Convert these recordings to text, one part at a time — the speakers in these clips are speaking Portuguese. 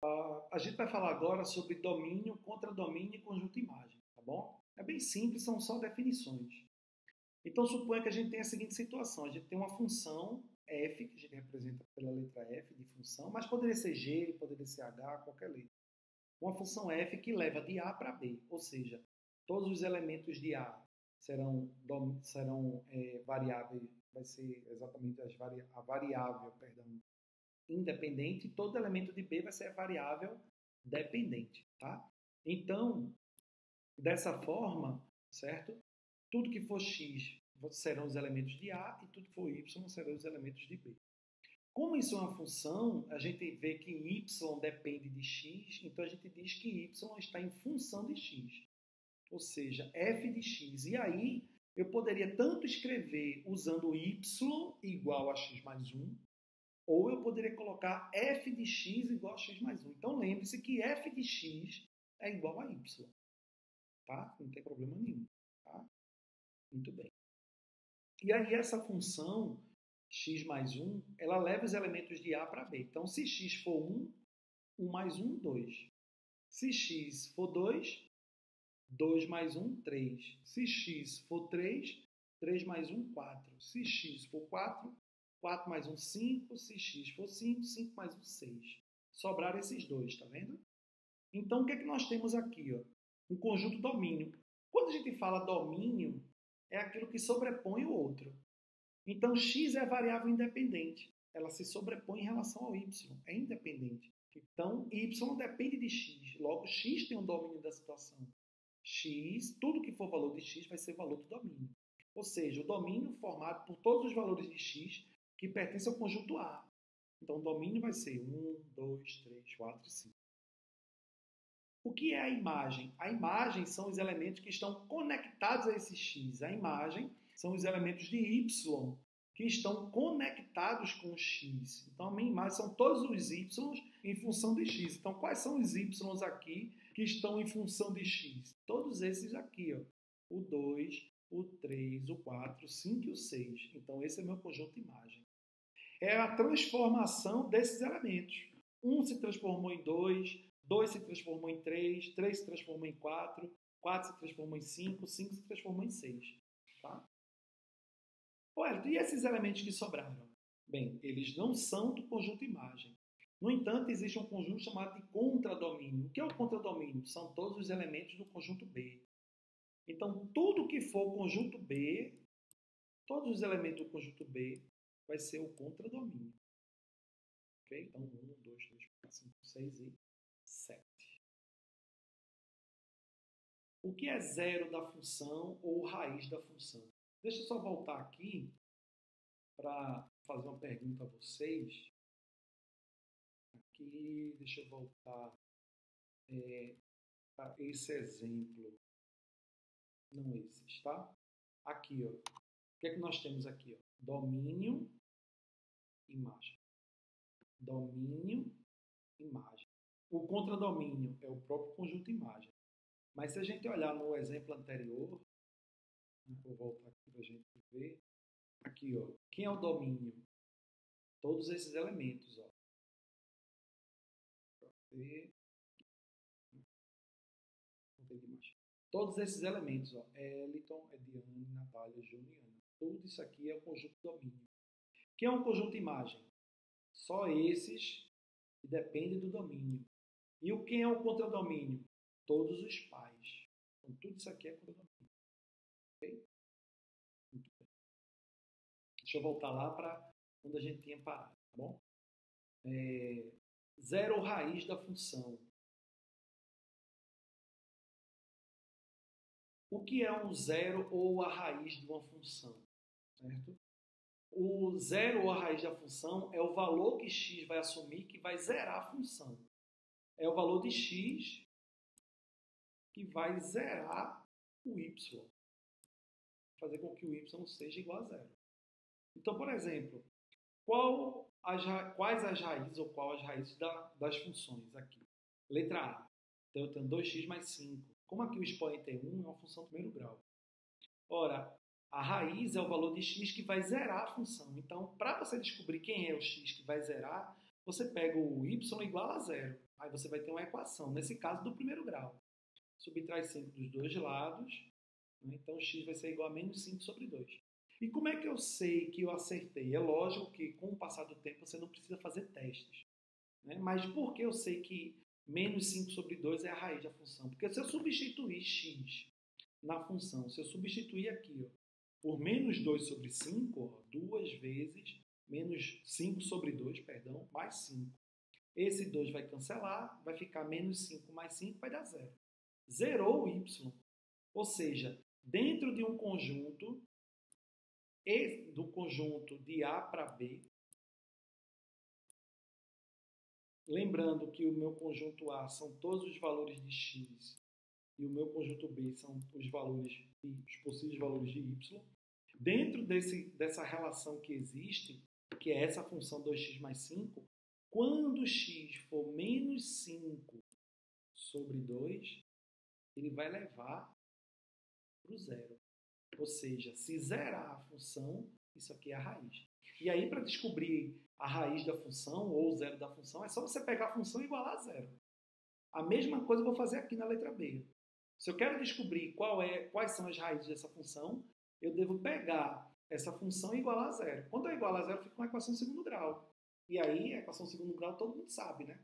A gente vai falar agora sobre domínio, contradomínio e conjunto imagem, tá bom? É bem simples, são só definições. Então, suponha que a gente tem a seguinte situação. A gente tem uma função f, que a gente representa pela letra f de função, mas poderia ser g, poderia ser h, qualquer letra. Uma função f que leva de a para b, ou seja, todos os elementos de a serão variáveis, vai ser exatamente a variável, perdão, independente, e todo elemento de b vai ser a variável dependente, tá? Então, dessa forma, certo? Tudo que for x serão os elementos de A e tudo que for y serão os elementos de B. Como isso é uma função, a gente vê que y depende de x, então a gente diz que y está em função de x. Ou seja, f de x. E aí, eu poderia tanto escrever usando y igual a x mais 1, ou eu poderia colocar f de x igual a x mais 1. Então, lembre-se que f de x é igual a y. Tá? Não tem problema nenhum. Tá? Muito bem. E aí essa função x mais 1, ela leva os elementos de A para B. Então, se x for 1, 1 mais 1, 2. Se x for 2, 2 mais 1, 3. Se x for 3, 3 mais 1, 4. Se x for 4, 4 mais 1, 5. Se x for 5, 5 mais 1, 6. Sobraram esses dois, tá vendo? Então, o que é que nós temos aqui? Ó? Um conjunto domínio. Quando a gente fala domínio, é aquilo que sobrepõe o outro. Então, x é a variável independente. Ela se sobrepõe em relação ao y. É independente. Então, y depende de x. Logo, x tem um domínio da situação. X, tudo que for valor de x vai ser valor do domínio. Ou seja, o domínio formado por todos os valores de x que pertencem ao conjunto A. Então, o domínio vai ser 1, 2, 3, 4 e 5. O que é a imagem? A imagem são os elementos que estão conectados a esse x. A imagem são os elementos de y que estão conectados com o x. Então, a minha imagem são todos os y em função de x. Então, quais são os y aqui que estão em função de x? Todos esses aqui, ó. O 2, o 3, o 4, o 5 e o 6. Então, esse é meu conjunto de imagem. É a transformação desses elementos. Um se transformou em 2, 2 se transformou em 3, 3 se transformou em 4, 4 se transformou em 5, 5 se transformou em 6. Tá? Olha, e esses elementos que sobraram? Bem, eles não são do conjunto imagem. No entanto, existe um conjunto chamado de contradomínio. O que é o contradomínio? São todos os elementos do conjunto B. Então, tudo que for conjunto B, todos os elementos do conjunto B, vai ser o contradomínio. Ok? Então, 1, 2, 3, 4, 5, 6 e 7. O que é zero da função ou raiz da função? Deixa eu só voltar aqui para fazer uma pergunta a vocês. Aqui, deixa eu voltar para esse exemplo. Não esses, tá? Aqui, ó. O que é que nós temos aqui? Ó? Domínio, imagem. Domínio, imagem. O contradomínio é o próprio conjunto imagem. Mas se a gente olhar no exemplo anterior, vou voltar aqui para a gente ver. Aqui, ó. Quem é o domínio? Todos esses elementos, ó. Todos esses elementos, ó. Eliton, Ediane, Natália, Juliana. Tudo isso aqui é o conjunto domínio. Quem é um conjunto imagem? Só esses que dependem do domínio. E o quem é o contradomínio? Todos os pais. Então, tudo isso aqui é contradomínio. Ok? Muito bem. Deixa eu voltar lá para onde a gente tinha parado, tá bom? Zero raiz da função. O que é um zero ou a raiz de uma função? Certo? O zero ou a raiz da função é o valor que x vai assumir que vai zerar a função. É o valor de x que vai zerar o y. Fazer com que o y seja igual a zero. Então, por exemplo, quais as raízes ou qual as raízes das funções aqui? Letra A. Então, eu tenho 2x mais 5. Como aqui o expoente é 1, é uma função do primeiro grau. Ora, a raiz é o valor de x que vai zerar a função. Então, para você descobrir quem é o x que vai zerar, Você pega o y igual a zero. Aí você vai ter uma equação, nesse caso do primeiro grau. Subtrai 5 dos dois lados, né? Então x vai ser igual a menos 5 sobre 2. E como é que eu sei que eu acertei? É lógico que com o passar do tempo você não precisa fazer testes. Né? Mas por que eu sei que menos 5 sobre 2 é a raiz da função? Porque se eu substituir x na função, se eu substituir aqui ó, por menos 2 sobre 5, ó, duas vezes menos 5 sobre 2, perdão, mais 5. Esse 2 vai cancelar, vai ficar menos 5 mais 5, vai dar zero. Zerou o y. Ou seja, dentro de um conjunto, do conjunto de A para B, lembrando que o meu conjunto A são todos os valores de x e o meu conjunto B são os possíveis valores de y. Dentro dessa relação que existe, que é essa função 2x mais 5, quando x for menos 5 sobre 2, ele vai levar para o zero. Ou seja, se zerar a função, isso aqui é a raiz. E aí, para descobrir a raiz da função ou o zero da função, é só você pegar a função e igualar a zero. A mesma coisa eu vou fazer aqui na letra B. Se eu quero descobrir quais são as raízes dessa função, eu devo pegar essa função e igualar a zero. Quando eu igualo a zero, fica uma equação de segundo grau. E aí, a equação de segundo grau todo mundo sabe, né?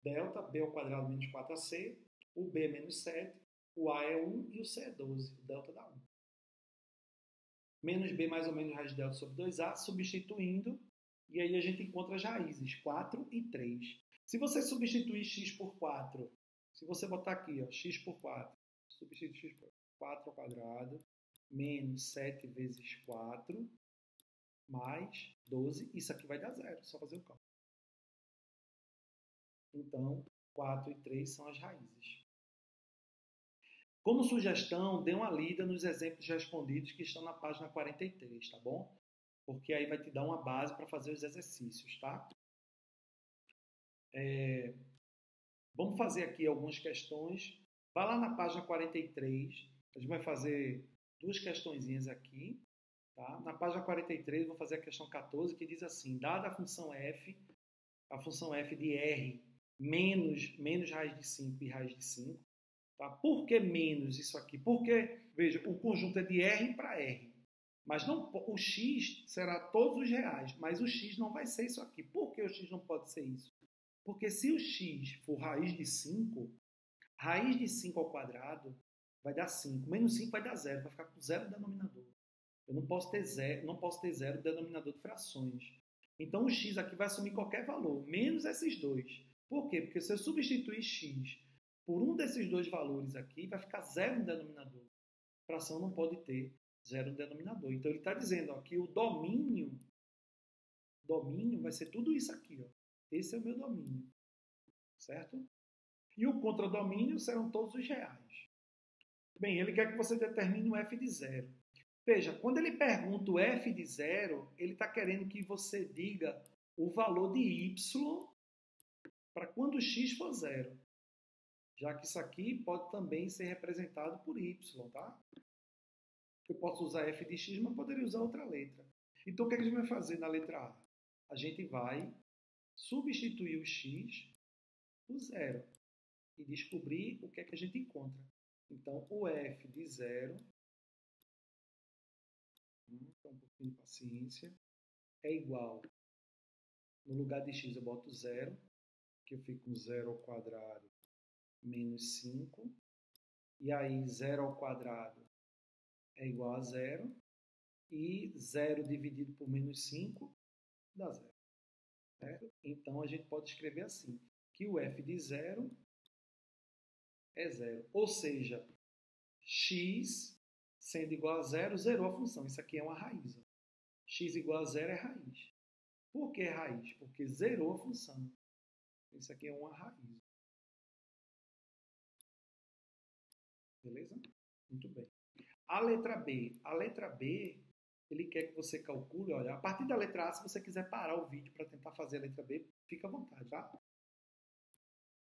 Delta, b ao quadrado menos 4ac, o b é menos 7, o a é 1 e o c é 12. O delta dá 1. Menos b mais ou menos raiz de delta sobre 2a, substituindo, e aí a gente encontra as raízes, 4 e 3. Se você substituir x por 4, se você botar aqui, ó, x por 4, substituir x por 4 ao quadrado, menos 7 vezes 4, mais 12, isso aqui vai dar zero, só fazer o cálculo. Então, 4 e 3 são as raízes. Como sugestão, dê uma lida nos exemplos respondidos que estão na página 43, tá bom? Porque aí vai te dar uma base para fazer os exercícios, tá? Vamos fazer aqui algumas questões. Vai lá na página 43, a gente vai fazer duas questõezinhas aqui, tá? Na página 43 eu vou fazer a questão 14, que diz assim, dada a função f de r menos raiz de 5 e raiz de 5, tá? Por que menos isso aqui? Porque, veja, o conjunto é de R para R. Mas não, o x será todos os reais, mas o x não vai ser isso aqui. Por que o x não pode ser isso? Porque se o x for raiz de 5, raiz de 5 ao quadrado vai dar 5. Menos 5 vai dar zero, vai ficar com zero denominador. Eu não posso ter zero denominador de frações. Então o x aqui vai assumir qualquer valor, menos esses dois. Por quê? Porque se eu substituir x por um desses dois valores aqui, vai ficar zero no denominador. A fração não pode ter zero no denominador. Então ele está dizendo ó, que o domínio vai ser tudo isso aqui. Ó. Esse é o meu domínio. Certo? E o contradomínio serão todos os reais. Bem, ele quer que você determine o f de zero. Veja, quando ele pergunta o f de zero, ele está querendo que você diga o valor de y para quando x for zero. Já que isso aqui pode também ser representado por y, tá? Eu posso usar f de x, mas poderia usar outra letra. Então, o que a gente vai fazer na letra A? A gente vai substituir o x por zero e descobrir o que é que a gente encontra. Então, o f de zero, um pouquinho de paciência, é igual, no lugar de x eu boto zero, que eu fico com 0 ao quadrado menos 5, e aí 0 ao quadrado é igual a zero, e 0 dividido por menos 5 dá zero. Certo? Então, a gente pode escrever assim, que o f de zero é zero. Ou seja, x sendo igual a zero, zerou a função. Isso aqui é uma raiz. Ó. X igual a zero é raiz. Por que raiz? Porque zerou a função. Isso aqui é uma raiz. Beleza? Muito bem. A letra B. A letra B, ele quer que você calcule, olha, a partir da letra A, se você quiser parar o vídeo para tentar fazer a letra B, fica à vontade, tá?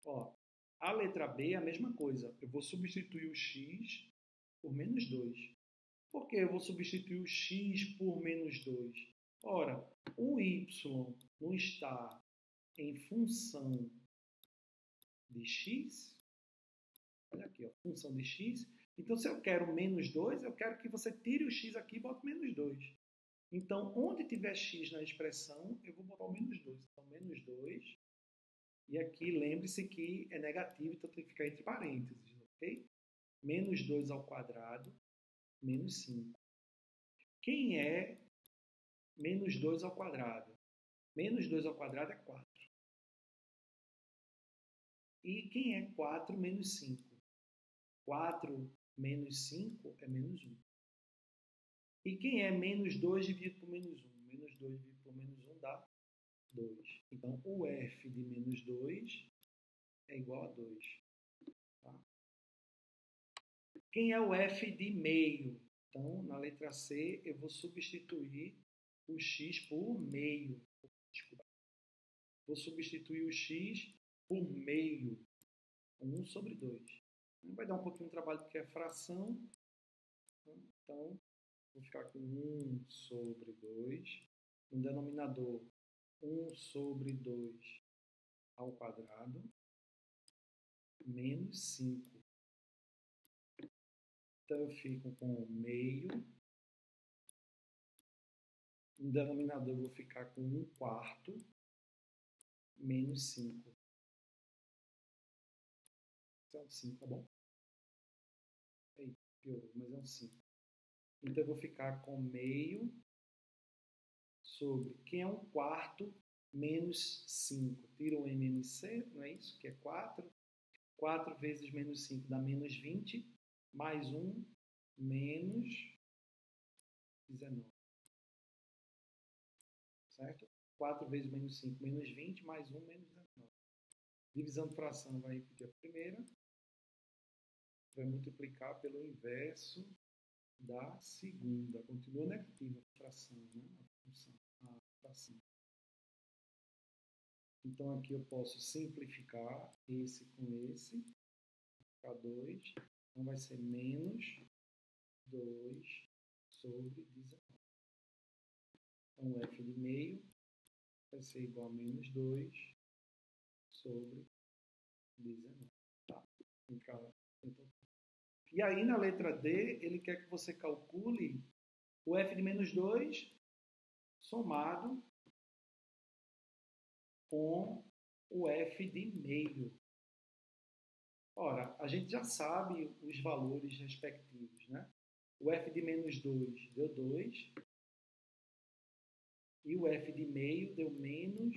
Ó, a letra B é a mesma coisa. Eu vou substituir o x por menos 2. Por que eu vou substituir o x por menos 2? Ora, o y não está em função de x. Olha aqui, ó, função de x. Então, se eu quero menos 2, eu quero que você tire o x aqui e bote menos 2. Então, onde tiver x na expressão, eu vou botar o menos 2. Então, menos 2. E aqui, lembre-se que é negativo, então tem que ficar entre parênteses, ok? Menos 2 ao quadrado, menos 5. Quem é menos 2 ao quadrado? Menos 2 ao quadrado é 4. E quem é 4 menos 5? 4 menos 5 é menos 1. E quem é menos 2 dividido por menos 1? Menos 2 dividido por menos 1 dá 2. Então, o f de menos 2 é igual a 2. Tá? Quem é o f de meio? Então, na letra C, eu vou substituir o x por meio. Desculpa. Vou substituir o x por meio. 1 sobre 2. Vai dar um pouquinho de trabalho porque é fração. Então, vou ficar com 1 sobre 2. No denominador, 1 sobre 2 ao quadrado, menos 5. Então, eu fico com meio. No denominador, eu vou ficar com 1 quarto, menos 5. Isso é um 5, tá bom? Aí, piorou, mas é um 5. Então, eu vou ficar com meio sobre, quem é 1 quarto, menos 5. Tira o MMC, não é isso? Que é 4. 4 vezes menos 5 dá menos 20. Mais 1, menos 19. Certo? 4 vezes menos 5, menos 20. Mais 1, menos 19. Divisão de fração vai repetir a primeira. Vai multiplicar pelo inverso da segunda. Continua negativa a fração, né? A fração. Então, aqui eu posso simplificar esse com esse. Ficar 2. Então, vai ser menos 2 sobre 19. Então, o f de meio vai ser igual a menos 2 sobre 19. Tá? Então, e aí, na letra D, ele quer que você calcule o f de menos 2 somado com o f de meio. Ora, a gente já sabe os valores respectivos, né? O f de menos 2 deu 2 e o f de meio deu menos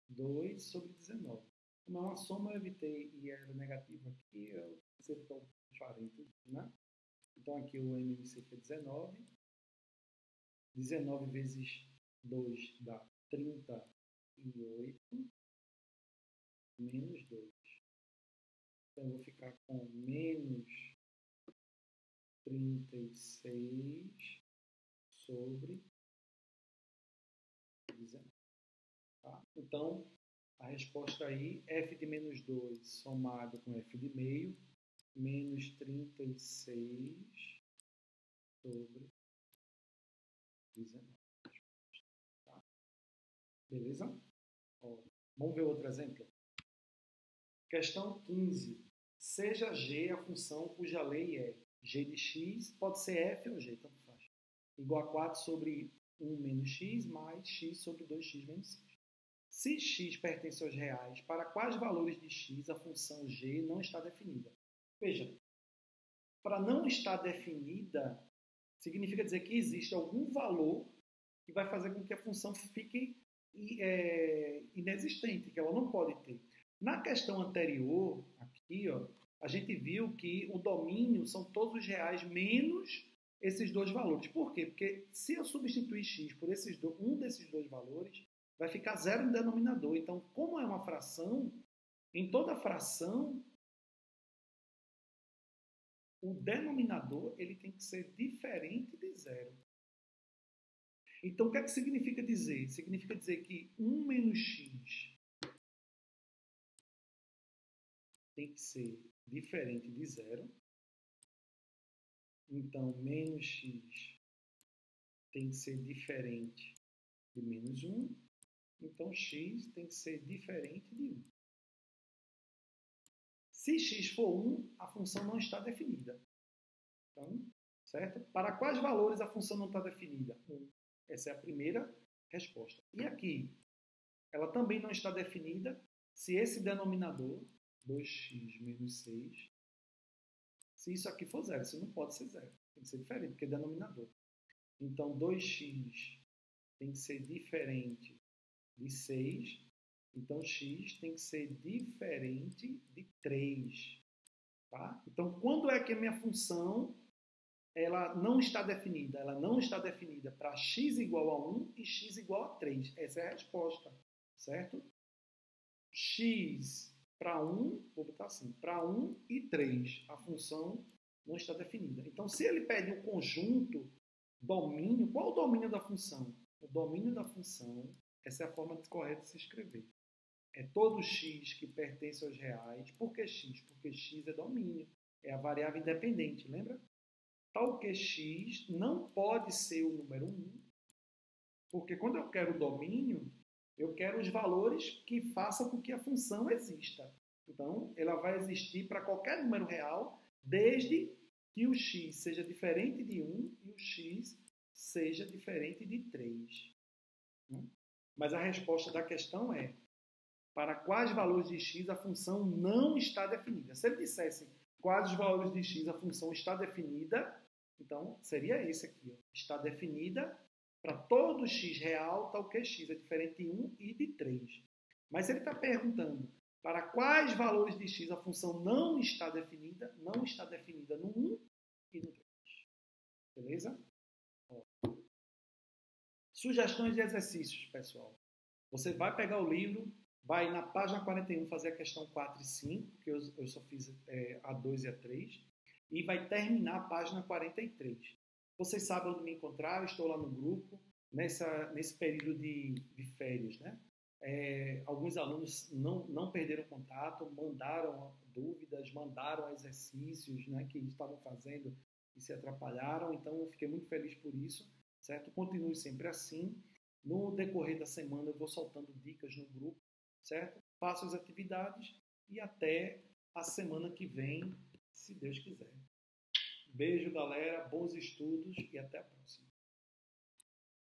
2 sobre 19. Como é uma soma, eu evitei e era negativo aqui, eu acertou os parênteses, né? Então, aqui o MMC foi 19. 19 vezes 2 dá 38, menos 2. Então, eu vou ficar com menos 36 sobre 19. Tá? Então, a resposta aí, f de menos 2 somado com f de meio, menos 36 sobre 19. Tá? Beleza? Ó, vamos ver outro exemplo? Questão 15. Seja g a função cuja lei é g de x, pode ser f ou g, tanto faz, igual a 4 sobre 1 menos x, mais x sobre 2x menos 6. Se x pertence aos reais, para quais valores de x a função g não está definida? Veja, para não estar definida, significa dizer que existe algum valor que vai fazer com que a função fique inexistente, que ela não pode ter. Na questão anterior, aqui, ó, a gente viu que o domínio são todos os reais menos esses dois valores. Por quê? Porque se eu substituir x por um desses dois valores, vai ficar zero no denominador. Então, como é uma fração, em toda fração, o denominador ele tem que ser diferente de zero. Então, o que é que significa dizer? Significa dizer que 1 menos x tem que ser diferente de zero. Então, menos x tem que ser diferente de menos 1. Então, x tem que ser diferente de 1. Se x for 1, a função não está definida. Então, certo? Para quais valores a função não está definida? 1. Essa é a primeira resposta. E aqui, ela também não está definida se esse denominador, 2x menos 6, se isso aqui for zero. Isso não pode ser zero. Tem que ser diferente, porque é denominador. Então, 2x tem que ser diferente de 6. Então, x tem que ser diferente de 3. Tá? Então, quando é que a minha função ela não está definida? Ela não está definida para x igual a 1 e x igual a 3. Essa é a resposta, certo? X para 1, vou botar assim, para 1 e 3. A função não está definida. Então, se ele pede o conjunto domínio, qual o domínio da função? O domínio da função, essa é a forma correta de se escrever. É todo x que pertence aos reais. Por que x? Porque x é domínio. É a variável independente, lembra? Tal que x não pode ser o número 1, porque quando eu quero o domínio, eu quero os valores que façam com que a função exista. Então, ela vai existir para qualquer número real, desde que o x seja diferente de 1 e o x seja diferente de 3. Mas a resposta da questão é: para quais valores de x a função não está definida? Se ele dissesse quais os valores de x a função está definida, então seria esse aqui. Ó. Está definida para todo x real, tal que x é diferente de 1 e de 3. Mas se ele está perguntando para quais valores de x a função não está definida no 1 e no 3. Beleza? Ó. Sugestões de exercícios, pessoal. Você vai pegar o livro, vai na página 41 fazer a questão 4 e 5, que eu só fiz a 2 e a 3, e vai terminar a página 43. Vocês sabem onde me encontrar, eu estou lá no grupo, nesse período de férias, né? Alguns alunos não perderam contato, mandaram dúvidas, mandaram exercícios, né, que estavam fazendo e se atrapalharam, então eu fiquei muito feliz por isso, certo? Continue sempre assim. No decorrer da semana eu vou soltando dicas no grupo, certo? Faço as atividades e até a semana que vem, se Deus quiser. Beijo, galera, bons estudos e até a próxima.